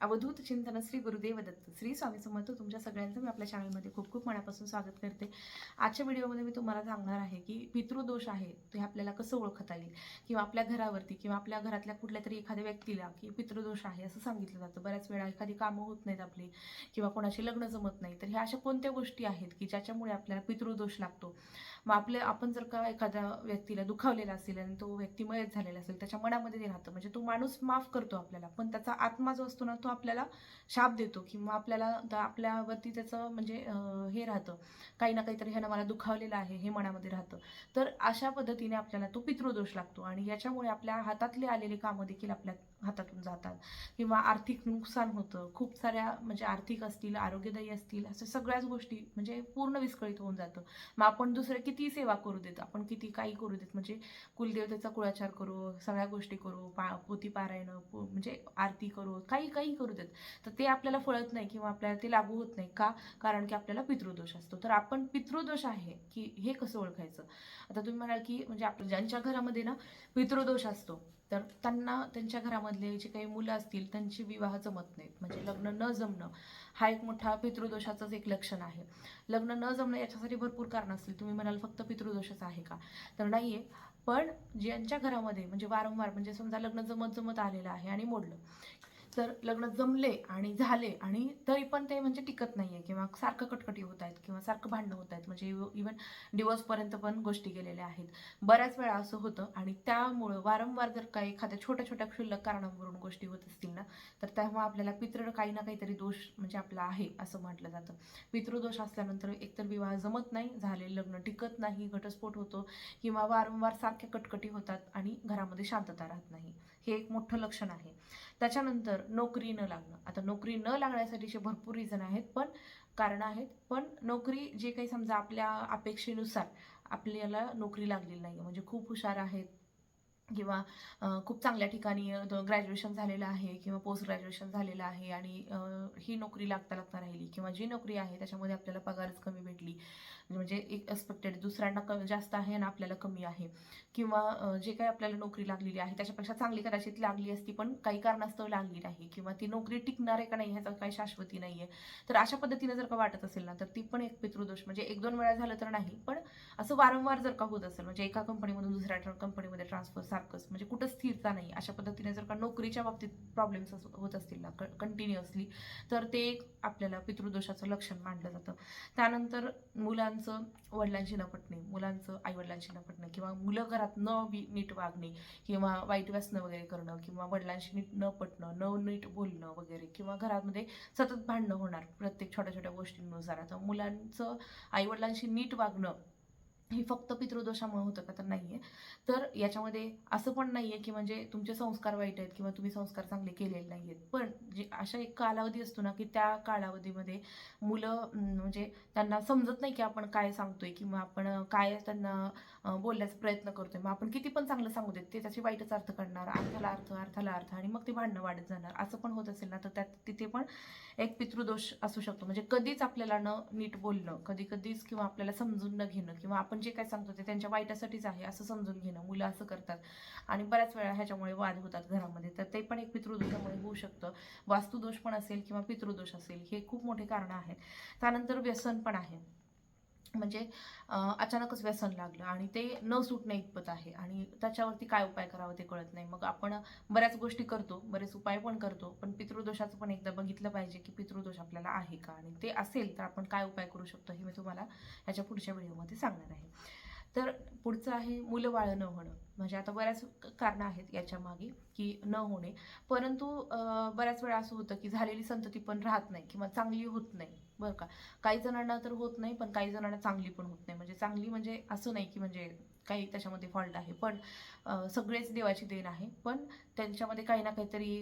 अवधूत चिंतन श्री गुरुदेव दत्त श्री स्वामी समर्थ तुमच्या सगळ्यांचं मी आपल्या चॅनलमध्ये खूप खूप मनापासून स्वागत करते. आजच्या व्हिडिओमध्ये मी तुम्हाला सांगणार आहे की पितृदोष आहे ते आपल्याला कसं ओळखता येईल, किंवा आपल्या घरावरती किंवा आपल्या घरातल्या कुठल्या तरी एखाद्या व्यक्तीला की पितृदोष आहे असं सांगितलं जातं. बऱ्याच वेळा एखादी कामं होत नाहीत आपली, किंवा कोणाची लग्न जमत नाही, तर ह्या अशा कोणत्या गोष्टी आहेत की ज्याच्यामुळे आपल्याला पितृदोष लागतो. मग आपण जर का एखाद्या व्यक्तीला दुखावलेला असेल आणि तो व्यक्ती मयत झालेला असेल, त्याच्या मनामध्ये ते राहतं, म्हणजे तो माणूस माफ करतो आपल्याला, पण त्याचा आत्मा जो असतो ना तो आपल्याला शाप देतो, किंवा आपल्यावरती त्याचं म्हणजे हे राहतं, काही ना काहीतरी ह्यानं मला दुखावलेलं आहे हे मनामध्ये राहतं. तर अशा पद्धतीने आपल्याला तो पितृदोष लागतो, आणि याच्यामुळे आपल्या हातातले आलेले कामं देखील आपल्या हातातून जातात, किंवा आर्थिक नुकसान होतं. खूप साऱ्या म्हणजे आर्थिक असतील, आरोग्यदायी असतील, अशा सगळ्याच गोष्टी म्हणजे पूर्ण विस्कळीत होऊन जातं. मग आपण दुसरे किती सेवा करू देत, आपण किती काही करू देत, म्हणजे कुलदेवतेचा कुळाचार करू, सगळ्या गोष्टी करू, पोथी पारायण, म्हणजे आरती करू, काही काही करू देत, तर ते आपल्याला फळत नाही किंवा आपल्याला ते लागू होत नाही का? कारण की आपल्याला पितृदोष असतो. तर आपण पितृदोष आहे की हे कसं ओळखायचं? आता तुम्ही म्हणाल की म्हणजे आपल्या ज्यांच्या घरामध्ये ना पितृदोष असतो, तर त्यांना त्यांच्या घरामधले जे काही मुलं असतील त्यांची विवाह जमत नाहीत, म्हणजे लग्न न जमणं हा एक मोठा पितृदोषाचंच एक लक्षण आहे. लग्न न जमणं याच्यासाठी भरपूर कारण असतील. तुम्ही म्हणाल फक्त पितृदोषच आहे का? तर नाहीये. पण ज्यांच्या घरामध्ये म्हणजे वारंवार, म्हणजे समजा लग्न जमत जमत आलेलं आहे आणि मोडलं, तर लग्न जमले आणि झाले आणि तरी पण ते म्हणजे टिकत नाहीये, किंवा सारखं कटकटी होत आहेत, किंवा सारखं भांडणं होत आहेत, म्हणजे इव्हन डिवोर्सपर्यंत पण गोष्टी गेलेल्या आहेत. बऱ्याच वेळा असं होतं, आणि त्यामुळं वारंवार जर काही एखाद्या छोट्या छोट्या क्षुल्लक कारणांवरून गोष्टी होत असतील ना, तर तेव्हा आपल्याला पितृ काही ना काहीतरी दोष म्हणजे आपला आहे असं म्हटलं जातं. पितृदोष असल्यानंतर एकतर विवाह जमत नाही, झालेलं लग्न टिकत नाही, घटस्फोट होतो, किंवा वारंवार सारख्या कटकटी होतात आणि घरामध्ये शांतता राहत नाही. हे एक मोठं लक्षण आहे. त्याच्यानंतर नोकरी न लागणं. आता नोकरी न लागण्यासाठीचे भरपूर रिझन आहेत, पण कारणं आहेत, पण नोकरी जे काही समजा आपल्या अपेक्षेनुसार आपल्याला नोकरी लागलेली नाही, म्हणजे खूप हुशार आहेत, किंवा खूप चांगल्या ठिकाणी ग्रॅज्युएशन झालेलं आहे किंवा पोस्ट ग्रॅज्युएशन झालेलं आहे, आणि ही नोकरी लागता लागता राहिली, किंवा जी नोकरी आहे त्याच्यामध्ये आपल्याला पगारच कमी भेटली, म्हणजे एक एक्सपेक्टेड दुसऱ्यांना जास्त आहे आणि आपल्याला कमी आहे, किंवा जे काही आपल्याला नोकरी लागलेली आहे त्याच्यापेक्षा चांगली कदाचित लागली असती, पण काही कारणास्तव लागली नाही, किंवा ती नोकरी टिकणार आहे का नाही ह्याचा काही शाश्वती नाही आहे. तर अशा पद्धतीने जर का वाटत असेल ना, तर ती पण एक पितृदोष, म्हणजे एक दोन वेळा झालं तर नाही, पण असं वारंवार जर का होत असेल, म्हणजे एका कंपनीमधून दुसऱ्या कंपनीमध्ये ट्रान्सफर सारखंच, म्हणजे कुठं स्थिरता नाही, अशा पद्धतीने जर का नोकरीच्या बाबतीत प्रॉब्लेम्स होत असतील ना कंटिन्युअसली, तर ते एक आपल्याला पितृदोषाचं लक्षण मानलं जातं. त्यानंतर मुलांचं वडिलांशी न पटणे, मुलांचं आईवडिलांशी न पटणे, किंवा मुलं घरात नीट वागणे, किंवा वाईट व्यसनं वगैरे करणं, किंवा वडिलांशी नीट न पटणं, नीट बोलणं वगैरे, किंवा घरामध्ये सतत भांडणं होणार प्रत्येक छोट्या छोट्या गोष्टींनुसार. आता मुलांचं आईवडिलांशी नीट वागणं हे फक्त पितृदोषामुळे होतं का? तर नाहीये. तर याच्यामध्ये असं पण नाहीये की म्हणजे तुमचे संस्कार वाईट आहेत किंवा तुम्ही संस्कार चांगले केलेले नाहीयेत, पण जे अशा एक कालावधी असतो ना की त्या कालावधीमध्ये मुलं म्हणजे त्यांना समजत नाही की आपण काय सांगतोय, किंवा आपण काय त्यांना बोलण्याचा प्रयत्न करतोय. मग आपण किती पण चांगलं सांगू देत, ते त्याची वाईटच अर्थ काढणार, अर्थाला अर्थ, आणि मग ते भांडणं वाढत जाणार. असं पण होत असेल ना, तर त्यात तिथे पण एक पितृदोष असू शकतो. म्हणजे कधीच आपल्याला न नीट बोलणं, कधीच, किंवा आपल्याला समजून न घेणं, किंवा आपण जे काय सांगतो ते त्यांच्या वाईटासाठीच आहे असं समजून घेणं, मुलं असं करतात, आणि बऱ्याच वेळा ह्याच्यामुळे वाद होतात घरामध्ये. तर ते पण एक पितृदोषामुळे होऊ शकतं. वास्तुदोष पण असेल किंवा पितृदोष असेल, हे खूप मोठे कारण आहेत. त्यानंतर व्यसन पण आहे, म्हणजे अचानकच व्यसन लागलं आणि ते न सुटणे इतपत आहे, आणि त्याच्यावरती काय उपाय करावं ते कळत नाही. मग आपण बऱ्याच गोष्टी करतो, बरेच उपाय पण करतो, पण पितृदोषाचं पण एकदा बघितलं पाहिजे की पितृदोष आपल्याला आहे का, आणि ते असेल तर आपण काय उपाय करू शकतो हे मी तुम्हाला ह्याच्या पुढच्या व्हिडिओमध्ये सांगणार आहे. तर पुढचं आहे मुलं बाळ न होणं. म्हणजे आता बऱ्याच कारणं आहेत याच्या मागे की न होणे, परंतु बऱ्याच वेळा असं होतं की झालेली संतती पण राहत नाही किंवा चांगली होत नाही, बरं का. काही जणांना तर होत नाही, पण काही जणांना चांगली पण होत नाही. म्हणजे चांगली म्हणजे असं नाही की म्हणजे काही त्याच्यामध्ये फॉल्ट आहे, पण सगळेच देवाची देण आहे, पण त्यांच्यामध्ये काही ना काहीतरी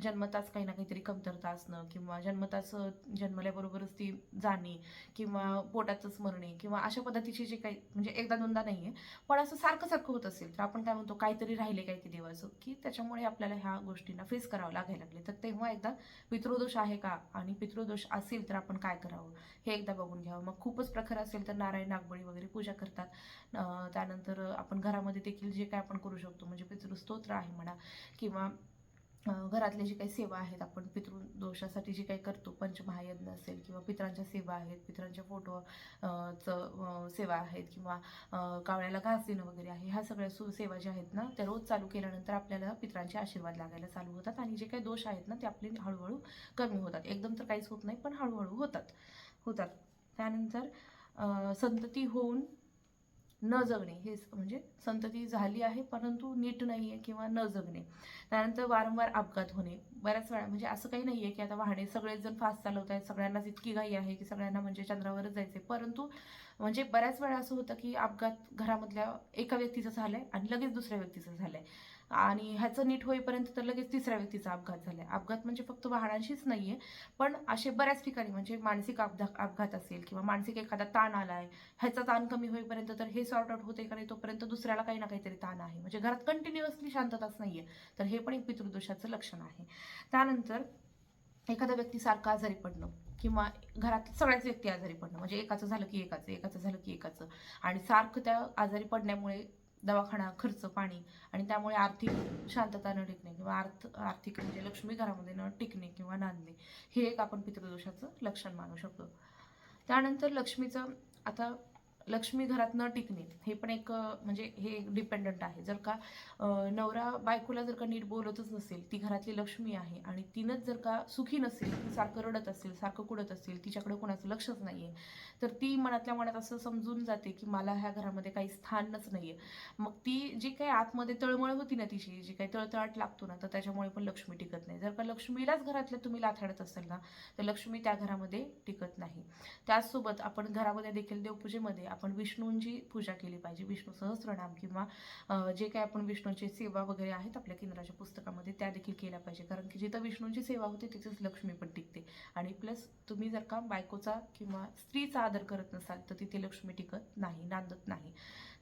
जन्मताच काही ना काहीतरी कमतरता असणं, किंवा जन्मताच जन्मल्याबरोबरच ती जाणे, किंवा पोटातच मरणे, किंवा अशा पद्धतीचे जे काही, म्हणजे एकदा दोनदा नाहीये, पण असं सारखं सारखं होत असेल तर आपण काय म्हणतो, काहीतरी राहिले काय की देवाचं, की त्याच्यामुळे आपल्याला ह्या गोष्टींना फेस करावं लागायला लागले. तर तेव्हा एकदा पितृदोष आहे का, आणि पितृदोष असेल तर आपण काय करावं हे एकदा बघून घ्यावं. मग खूपच प्रखर असेल तर नारायण नागबळी वगैरे पूजा करतात. त्यानंतर आपण घरामध्ये देखील जे काय आपण करू शकतो, म्हणजे पितृस्तोत्र आहे म्हणा, किंवा घरातल्या जी काही सेवा आहेत, आपण पितृदोषासाठी जी काही करतो, पंचमहायज्ञ असेल किंवा पितरांच्या सेवा आहेत, पितरांच्या फोटो सेवा आहेत, किंवा कावळ्याला घास देणं वगैरे आहे, ह्या सगळ्या सेवा ज्या आहेत ना, त्या रोज चालू केल्यानंतर आपल्याला पितरांचे आशीर्वाद लागायला चालू होतात आणि जे काही दोष आहेत ना, ते आपले हळूहळू कमी होतात. एकदम तर काहीच होत नाही, पण हळूहळू होतात. त्यानंतर संतती होऊन न जगणे, हे म्हणजे संतती झाली आहे परंतु नीट नाही आहे किंवा न जगणे. त्यानंतर वारंवार अपघात होणे. बऱ्याच वेळा म्हणजे असं काही नाही आहे की आता वाहने सगळेच जण फास्ट चालवत आहेत, सगळ्यांनाच इतकी घाई आहे की सगळ्यांना म्हणजे चंद्रावरच जायचे, परंतु म्हणजे बऱ्याच वेळा असं होतं की अपघात घरामधल्या एका व्यक्तीचा झालाय आणि लगेच दुसऱ्या व्यक्तीचा झालाय, आणि ह्याचं नीट होईपर्यंत तर लगेच तिसऱ्या व्यक्तीचा अपघात झालाय. अपघात म्हणजे फक्त वाहनांशीच नाहीये, पण असे बऱ्याच ठिकाणी म्हणजे मानसिक अपघात असेल किंवा मानसिक एखादा ताण आलाय, ह्याचा ताण कमी होईपर्यंत तर हे सॉर्ट आउट होते का नाही, तोपर्यंत दुसऱ्याला काही ना काहीतरी ताण आहे, म्हणजे घरात कंटिन्युअसली शांतताच नाहीये, तर हे पण एक पितृदोषाचं लक्षण आहे. त्यानंतर एखाद्या व्यक्ती सारखं आजारी पडणं किंवा घरात सगळ्याच व्यक्ती आजारी पडणं, म्हणजे एकाचं झालं की एकाचं झालं की एकाचं, आणि सारखं त्या आजारी पडण्यामुळे दवाखाना खर्च, पाणी, आणि त्यामुळे आर्थिक शांतता न टिकणे किंवा आर्थिक म्हणजे लक्ष्मी घरामध्ये न टिकणे किंवा नांदणे, हे एक आपण पितृदोषाचं लक्षण मानू शकतो. त्यानंतर लक्ष्मीचं, आता लक्ष्मी घरात न टिकणे हे पण एक म्हणजे हे डिपेंडंट आहे. जर का नवरा बायकोला जर का नीट बोलतच नसेल, ती घरातली लक्ष्मी आहे आणि तिनंच जर का सुखी नसेल, ती सारखं रडत असेल, सारखं कुडत असेल, तिच्याकडे कोणाचं लक्षच नाहीये, तर ती मनातल्या मनात असं समजून जाते की मला ह्या घरामध्ये काही स्थानच नाहीये. मग ती जी काही आतमध्ये तळमळ होती ना, तिची जी काही तळतळाट लागतो ना, तर त्याच्यामुळे पण लक्ष्मी टिकत नाही. जर का लक्ष्मीलाच घरातल्या तुम्ही लाथाडत असाल ना, तर लक्ष्मी त्या घरामध्ये टिकत नाही. त्याचसोबत आपण घरामध्ये देखील देवपूजेमध्ये आपण विष्णूंची पूजा केली पाहिजे. विष्णू सहस्त्रनाम किंवा जे काही आपण विष्णूंची सेवा वगैरे आहेत आपल्या केंद्राच्या पुस्तकामध्ये, त्या देखील केल्या पाहिजे, कारण की जिथं विष्णूंची सेवा होते तिथेच लक्ष्मी पण टिकते. आणि प्लस तुम्ही जर का बायकोचा किंवा स्त्रीचा आदर करत नसाल, तर तिथे लक्ष्मी टिकत नाही, नांदत नाही.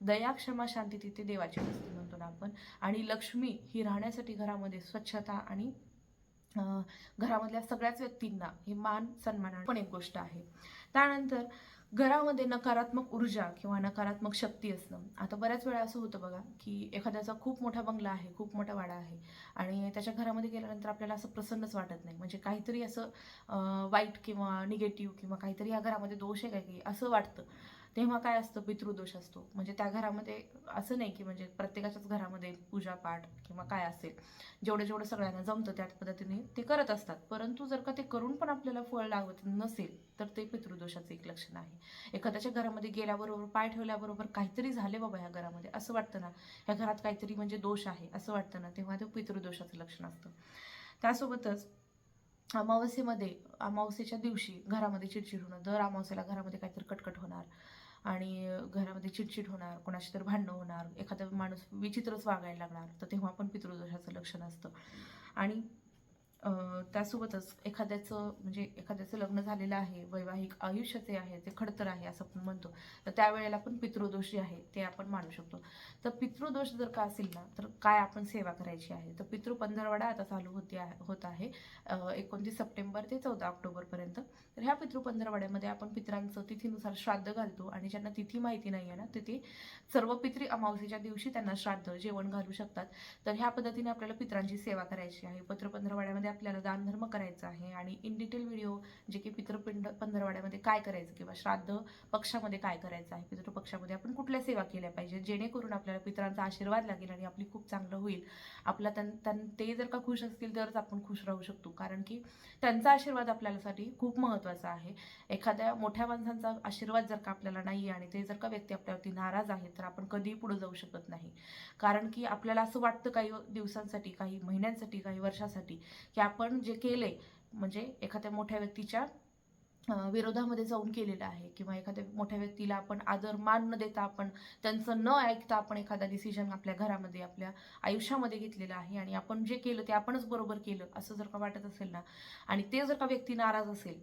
दया, क्षमा, शांती तिथे देवाची वस्ती म्हणतो ना आपण. आणि लक्ष्मी ही राहण्यासाठी घरामध्ये स्वच्छता आणि घरामधल्या सगळ्याच व्यक्तींना हे मान सन्मान पण एक गोष्ट आहे. त्यानंतर घरामध्ये नकारात्मक ऊर्जा किंवा नकारात्मक शक्ती असणं. आता बऱ्याच वेळा असं होतं बघा, की एखाद्याचा खूप मोठा बंगला आहे, खूप मोठा वाडा आहे, आणि त्याच्या घरामध्ये गेल्यानंतर आपल्याला असं प्रसन्नच वाटत नाही, म्हणजे काहीतरी असं वाईट किंवा निगेटिव्ह किंवा काहीतरी या घरामध्ये दोष आहे काय असं वाटतं. तेव्हा काय असतं, पितृदोष असतो. म्हणजे त्या घरामध्ये असं नाही की म्हणजे प्रत्येकाच्याच घरामध्ये पूजापाठ किंवा काय असेल, जेवढं जेवढं सगळ्यांना जमतं त्या पद्धतीने ते करत असतात, परंतु जर का ते करून पण आपल्याला फळ लागत नसेल, तर ते पितृदोषाचं एक लक्षण आहे. एखाद्याच्या घरामध्ये गेल्याबरोबर, पाय ठेवल्याबरोबर काहीतरी झाले बाबा ह्या घरामध्ये, असं वाटतं ना, ह्या घरात काहीतरी म्हणजे दोष आहे असं वाटतं ना, तेव्हा ते पितृदोषाचं लक्षण असतं. त्यासोबतच अमावस्येच्या दिवशी घरामध्ये चिडचिड होणं, दर अमावस्येला घरामध्ये काहीतरी कटकट होणार आणि घरामध्ये चिडचिड होणार, कोणाशी तर भांडणं होणार, एखादा माणूस विचित्रच वागायला लागणार, तर तेव्हा पण पितृदोषाचं लक्षण असतं. आणि त्यासोबतच एखाद्याचं लग्न झालेलं आहे, वैवाहिक आयुष्याचे आहे, ते खडतर आहे असं आपण म्हणतो, तर त्यावेळेला पण पितृदोष जे आहे ते आपण मानू शकतो. तर पितृदोष जर का असेल ना, तर काय आपण सेवा करायची आहे, तर पितृ पंधरवडा आता चालू होत आहे 29 सप्टेंबर ते 14 ऑक्टोबरपर्यंत. तर ह्या पितृ पंधरवड्यामध्ये आपण पितरांचं तिथीनुसार श्राद्ध घालतो, आणि ज्यांना तिथी माहिती नाही आहे ना, ते सर्व पितृ अमावस्येच्या दिवशी त्यांना श्राद्ध जेवण घालू शकतात. तर ह्या पद्धतीने आपल्याला पितरांची सेवा करायची आहे. पितृ पंधरवड्यामध्ये आपल्याला दानधर्म करायचा आहे, आणि इन डिटेल व्हिडिओ जे की पितृपिंड पंधरवड्यामध्ये काय करायचं किंवा श्राद्ध पक्षामध्ये काय करायचं आहे, पितृपक्षामध्ये आपण कुठल्या सेवा केल्या पाहिजे, जेणेकरून आपल्याला पितरांचा आशीर्वाद लागेल आणि आपली खूप चांगलं होईल. आपला ते जर का खुश असतील तरच आपण खुश राहू शकतो, कारण की त्यांचा आशीर्वाद आपल्यासाठी खूप महत्त्वाचा आहे. एखाद्या मोठ्या माणसांचा आशीर्वाद जर का आपल्याला नाही आणि ते जर का व्यक्ती आपल्यावरती नाराज आहे, तर आपण कधीही पुढे जाऊ शकत नाही. कारण की आपल्याला असं वाटतं काही दिवसांसाठी, काही महिन्यांसाठी, काही वर्षासाठी, की आपण जे केले म्हणजे एखाद्या मोठ्या व्यक्तीच्या विरोधामध्ये जाऊन केलेलं आहे, किंवा एखाद्या मोठ्या व्यक्तीला आपण आदर मान न देता, आपण त्यांचं न ऐकता आपण एखादा डिसिजन आपल्या घरामध्ये, आपल्या आयुष्यामध्ये घेतलेलं आहे, आणि आपण जे केलं ते आपणच बरोबर केलं असं जर का वाटत असेल ना, आणि ते जर का व्यक्ती नाराज असेल,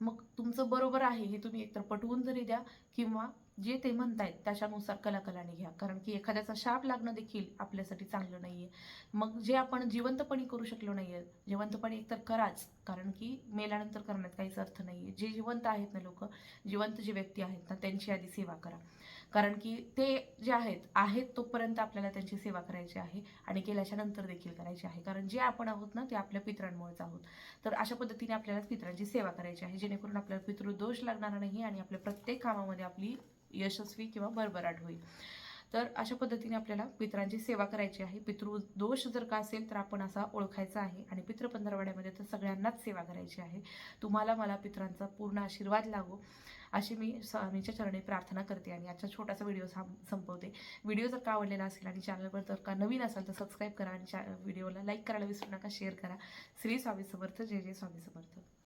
मग तुमचं बरोबर आहे हे तुम्ही एकतर पटवून जरी द्या, किंवा जे ते म्हणतायत त्याच्यानुसार कलाकलाने घ्या, कारण की एखाद्याचा शाप लागणं देखील आपल्यासाठी चांगलं नाहीये. मग जे आपण जिवंतपणी करू शकलो नाहीये, जिवंतपणी एकतर कराच, कारण की मेल्यानंतर करण्यात काहीच अर्थ नाही आहे. जे जिवंत आहेत ना लोक, जिवंत जे व्यक्ती आहेत ना, त्यांची आधी सेवा करा. कारण की ते जे आहेत तोपर्यंत आपल्याला त्यांची सेवा करायची आहे आणि केल्याच्या नंतर देखील करायची आहे. कारण जे आपण आहोत ना, ते आपल्या पितरांमुळेच आहोत. तर अशा पद्धतीने आपल्याला पितरांची सेवा करायची आहे, जेणेकरून आपल्याला पितृदोष लागणार नाही आणि आपल्या प्रत्येक कामामध्ये आपली यशस्वी किंवा भरभराट होईल. तर अशा पद्धतीने आपल्याला पितरांची सेवा करायची आहे. पितृदोष जर का असेल तर आपण असा ओळखायचा आहे आणि पितृ पंधरवड्यामध्ये तर सगळ्यांनाच सेवा करायची आहे. तुम्हाला मला पितरांचा पूर्ण आशीर्वाद लाभो अशी मी स्वामीच्या चरणी प्रार्थना करते आणि आजचा छोटासा व्हिडिओ संपवते. व्हिडिओ जर का आवडलेला असेल आणि चॅनलवर जर का नवीन असाल तर सबस्क्राईब करा आणि व्हिडिओला लाईक करायला विसरू नका, शेअर करा. श्री स्वामी समर्थ. जय जय स्वामी समर्थ.